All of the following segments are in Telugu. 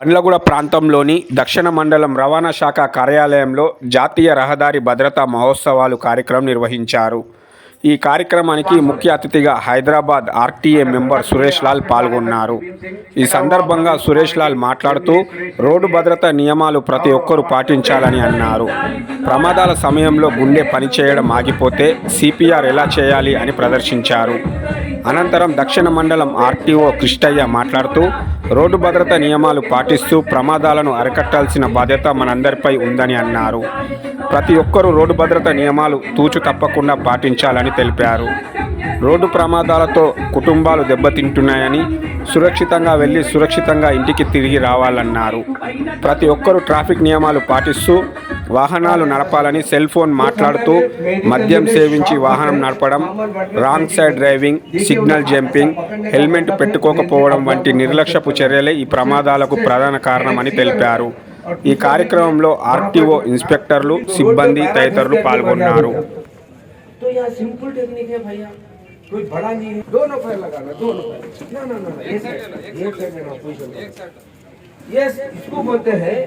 బండ్లగూడ ప్రాంతంలోని దక్షిణ మండలం రవాణా శాఖ కార్యాలయంలో జాతీయ రహదారి భద్రతా మహోత్సవాలు కార్యక్రమం నిర్వహించారు. ఈ కార్యక్రమానికి ముఖ్య అతిథిగా హైదరాబాద్ ఆర్టీఏ మెంబర్ సురేష్ లాల్ పాల్గొన్నారు. ఈ సందర్భంగా సురేష్ లాల్ మాట్లాడుతూ రోడ్డు భద్రతా నియమాలు ప్రతి ఒక్కరూ పాటించాలని అన్నారు. ప్రమాదాల సమయంలో గుండె పనిచేయడం ఆగిపోతే సిపిఆర్ ఎలా చేయాలి అని ప్రదర్శించారు. అనంతరం దక్షిణ మండలం ఆర్టీఓ కృష్ణయ్య మాట్లాడుతూ రోడ్డు భద్రతా నియమాలు పాటిస్తూ ప్రమాదాలను అరికట్టాల్సిన బాధ్యత మనందరిపై ఉందని అన్నారు. ప్రతి ఒక్కరూ రోడ్డు భద్రతా నియమాలు తూచు తప్పకుండా పాటించాలని తెలిపారు. రోడ్డు ప్రమాదాలతో కుటుంబాలు దెబ్బతింటున్నాయని, సురక్షితంగా వెళ్ళి సురక్షితంగా ఇంటికి తిరిగి రావాలన్నారు. ప్రతి ఒక్కరూ ట్రాఫిక్ నియమాలు పాటిస్తూ వాహనాలు నడపాలని, సెల్ ఫోన్ మాట్లాడుతూ మద్యం సేవించి వాహనం నడపడం, wrong side driving, signal jumping, helmet పెట్టుకోకపోవడం వంటి నిర్లక్ష్యపు చర్యలే ఈ ప్రమాదాలకు ప్రధాన కారణమని తెలిపారు. ఈ కార్యక్రమంలో ఆర్టీఓ ఇన్స్పెక్టర్లు, సిబ్బంది తదితరులు పాల్గొన్నారు. कोई बड़ा नहीं है, दोनों पैर लगाना, दोनों पैर ना ना ना ये साइड में ना पोजीशन। ये इसको बोलते हैं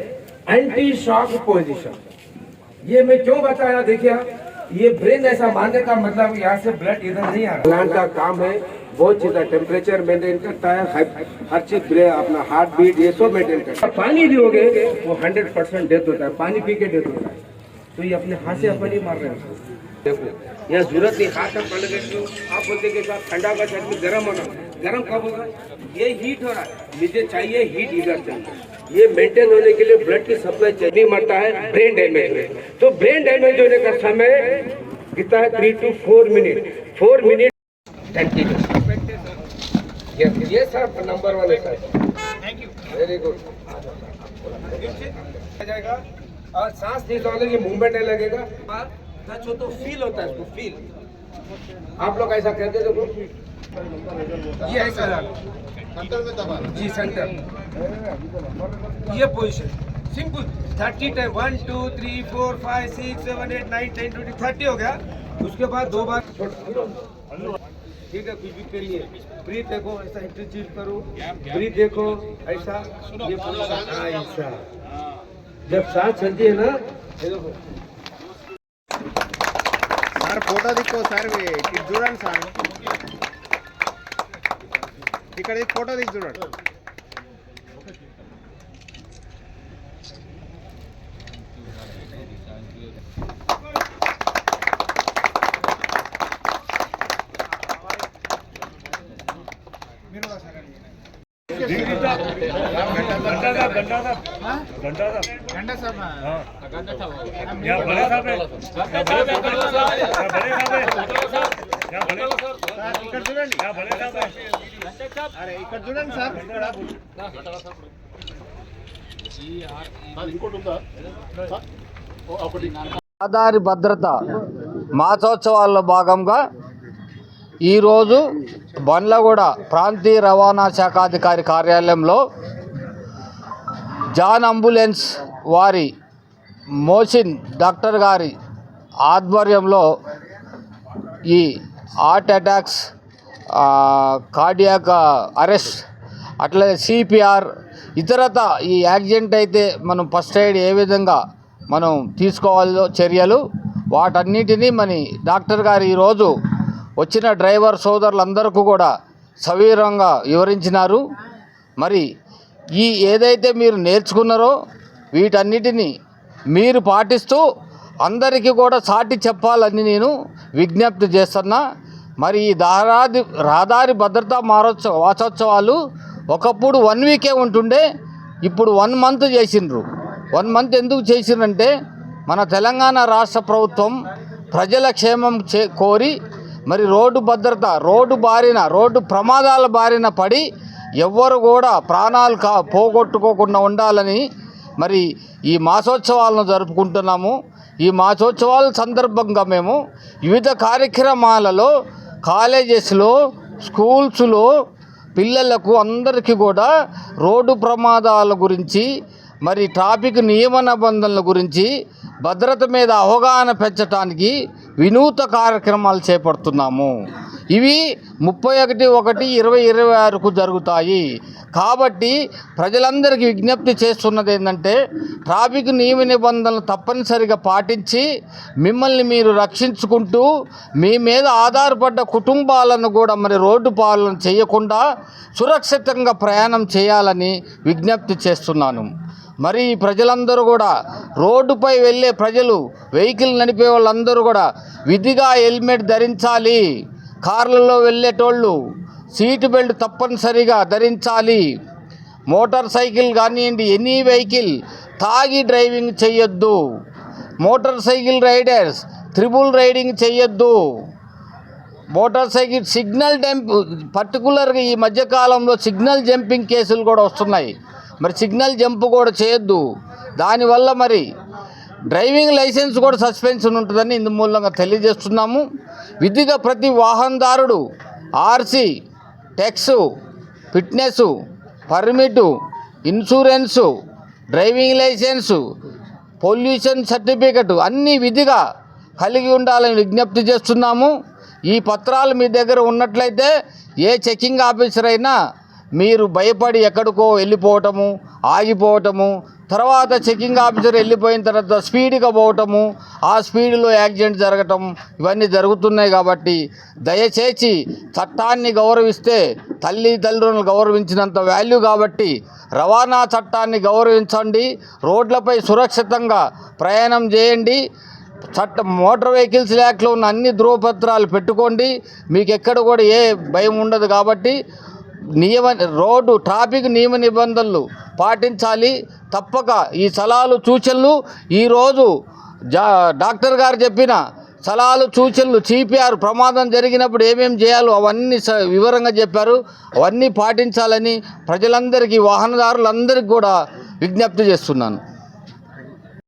एंटी शॉक पोजीशन। ये मैं क्यों बताया, देखिए ये ब्रेन ऐसा मारने का मतलब यहाँ से ब्लड इधर नहीं आ रहा। प्लांट का काम है, बहुत चीज़ टेम्परेचर मेंटेन करता है, हर चीज अपना हार्ट बीट ये सब मेंटेन करता है। पानी दियोगे वो 100% डेथ होता है, पानी पी के डेथ होता है। तो ये अपने हाथ से अपन ही मार रहे हैं। देखो यहाँ जरूरत नहीं, हाथ तक पड़ गए आप बोलते कि साहब ठंडा का चटनी गर्म होना, गर्म कब होगा? ये हीट हो रहा है, मुझे चाहिए हीट इधर चाहिए। ये मेंटेन होने के लिए ब्लड की सप्लाई चाहिए, मरता है ब्रेन डैमेज में। तो ब्रेन डैमेज होने का समय कितना है? 3 to 4 मिनट, 4 मिनट कंटिन्यू। ये सर नंबर वाले sir, thank you, very good. जाएगा और सांस नहीं लगेगी, मूवमेंट नहीं लगेगा, टच हो तो फील होता है, इसको फील। आप लोग ऐसा कहते देखो, ये ऐसा सेंटर में दबा जी, सेंटर ये पोजीशन सिंपल 30 टाइम 1 2 3 4 5 6 7 8 9 10 20 30 हो गया। उसके बाद 2 बार ठीक है, कुछ भी के लिए ब्रीथ देखो, ऐसा इंटरचेंज करो, ब्रीथ देखो ऐसा, ये ऐसा जब सांस चलती है ना, ये देखो సార్ ఫోటో దిక్కో సార్, ఇది చూడండి సార్, ఇక్కడ ఫోటో దిక్కు చూడండి. ఇక్కడ చూడండి సార్, రహదారి భద్రత మాసోత్సవాల్లో భాగంగా ఈరోజు బండ్లగూడ ప్రాంతీయ రవాణా శాఖాధికారి కార్యాలయంలో జాన్ అంబులెన్స్ వారి మోసిన్ డాక్టర్ గారి ఆధ్వర్యంలో ఈ హార్ట్ అటాక్స్, కార్డియాక్ అరెస్ట్, అట్లనే సిపిఆర్, ఇతరత ఈ యాక్సిడెంట్ అయితే మనం ఫస్ట్ ఎయిడ్ ఏ విధంగా మనం తీసుకోవాలో చర్యలు, వాటన్నిటినీ మన డాక్టర్ గారు ఈరోజు వచ్చిన డ్రైవర్ సోదరులందరికీ కూడా సవివరంగా వివరించినారు. మరి ఈ ఏదైతే మీరు నేర్చుకున్నారో వీటన్నిటినీ మీరు పాటిస్తూ అందరికీ కూడా సాటి చెప్పాలని నేను విజ్ఞప్తి చేస్తున్నా. మరి ఈ రహదారి భద్రతా వారోత్సవాలు ఒకప్పుడు 1 వీకే ఉంటుండే, ఇప్పుడు 1 మంత్ చేసిండ్రు. 1 మంత్ ఎందుకు చేసిండ్రంటే మన తెలంగాణ రాష్ట్ర ప్రభుత్వం ప్రజల క్షేమం కోరి మరి రోడ్డు భద్రత, రోడ్డు ప్రమాదాల బారిన పడి ఎవ్వరు కూడా ప్రాణాలు పోగొట్టుకోకుండా ఉండాలని మరి ఈ మాసోత్సవాలను జరుపుకుంటున్నాము. ఈ మాసోత్సవాల సందర్భంగా మేము వివిధ కార్యక్రమాలలో కాలేజెస్లో, స్కూల్స్లో పిల్లలకు అందరికీ కూడా రోడ్డు ప్రమాదాల గురించి, మరి ట్రాఫిక్ నియమ నిబంధనల గురించి, భద్రత మీద అవగాహన పెంచడానికి వినూత్న కార్యక్రమాలు చేపడుతున్నాము. ఇవి 31/1/2026కు జరుగుతాయి. కాబట్టి ప్రజలందరికీ విజ్ఞప్తి చేస్తున్నది ఏంటంటే ట్రాఫిక్ నియమ నిబంధనలు తప్పనిసరిగా పాటించి మిమ్మల్ని మీరు రక్షించుకుంటూ మీ మీద ఆధారపడ్డ కుటుంబాలను కూడా మరి రోడ్డు పాలన చేయకుండా సురక్షితంగా ప్రయాణం చేయాలని విజ్ఞప్తి చేస్తున్నాను. మరి ప్రజలందరూ కూడా రోడ్డుపై వెళ్ళే ప్రజలు వెహికల్ నడిపే వాళ్ళందరూ కూడా విధిగా హెల్మెట్ ధరించాలి. కార్లలో వెళ్ళేటోళ్ళు సీటు బెల్ట్ తప్పనిసరిగా ధరించాలి. మోటార్ సైకిల్ కానివ్వండి, ఎనీ వెహికల్ తాగి డ్రైవింగ్ చేయొద్దు. Motor cycle riders triple riding చేయొద్దు. మోటార్ సైకిల్ సిగ్నల్ పర్టికులర్గా ఈ మధ్యకాలంలో సిగ్నల్ జంపింగ్ కేసులు కూడా వస్తున్నాయి. మరి సిగ్నల్ జంప్ కూడా చేయొద్దు. దానివల్ల మరి డ్రైవింగ్ లైసెన్స్ కూడా సస్పెన్షన్ ఉంటుందని ఇందు మూలంగా తెలియజేస్తున్నాము. విధిగా ప్రతి వాహనదారుడు RC, tax, fitness, permit, insurance, driving licence, pollution certificate అన్నీ విధిగా కలిగి ఉండాలని విజ్ఞప్తి చేస్తున్నాము. ఈ పత్రాలు మీ దగ్గర ఉన్నట్లయితే ఏ చెకింగ్ ఆఫీసర్ అయినా మీరు భయపడి ఎక్కడికో వెళ్ళిపోవటము, ఆగిపోవటము, తర్వాత చెకింగ్ ఆఫీసర్ వెళ్ళిపోయిన తర్వాత స్పీడ్గా పోవటము, ఆ స్పీడ్లో యాక్సిడెంట్ జరగటం ఇవన్నీ జరుగుతున్నాయి. కాబట్టి దయచేసి చట్టాన్ని గౌరవిస్తే తల్లిదండ్రులను గౌరవించినంత వాల్యూ కాబట్టి రవాణా చట్టాన్ని గౌరవించండి. రోడ్లపై సురక్షితంగా ప్రయాణం చేయండి. మోటార్ వెహికల్స్ యాక్ట్లో ఉన్న అన్ని ధృవపత్రాలు పెట్టుకోండి. మీకు ఎక్కడ కూడా ఏ భయం ఉండదు. కాబట్టి రోడ్డు ట్రాఫిక్ నియమ నిబంధనలు పాటించాలి. తప్పక ఈ సలహాలు సూచనలు ఈరోజు డాక్టర్ గారు చెప్పిన సలహాలు సూచనలు సిపిఆర్ ప్రమాదం జరిగినప్పుడు ఏమేమి చేయాలో అవన్నీ వివరంగా చెప్పారు. అవన్నీ పాటించాలని ప్రజలందరికీ, వాహనదారులందరికీ కూడా విజ్ఞప్తి చేస్తున్నాను.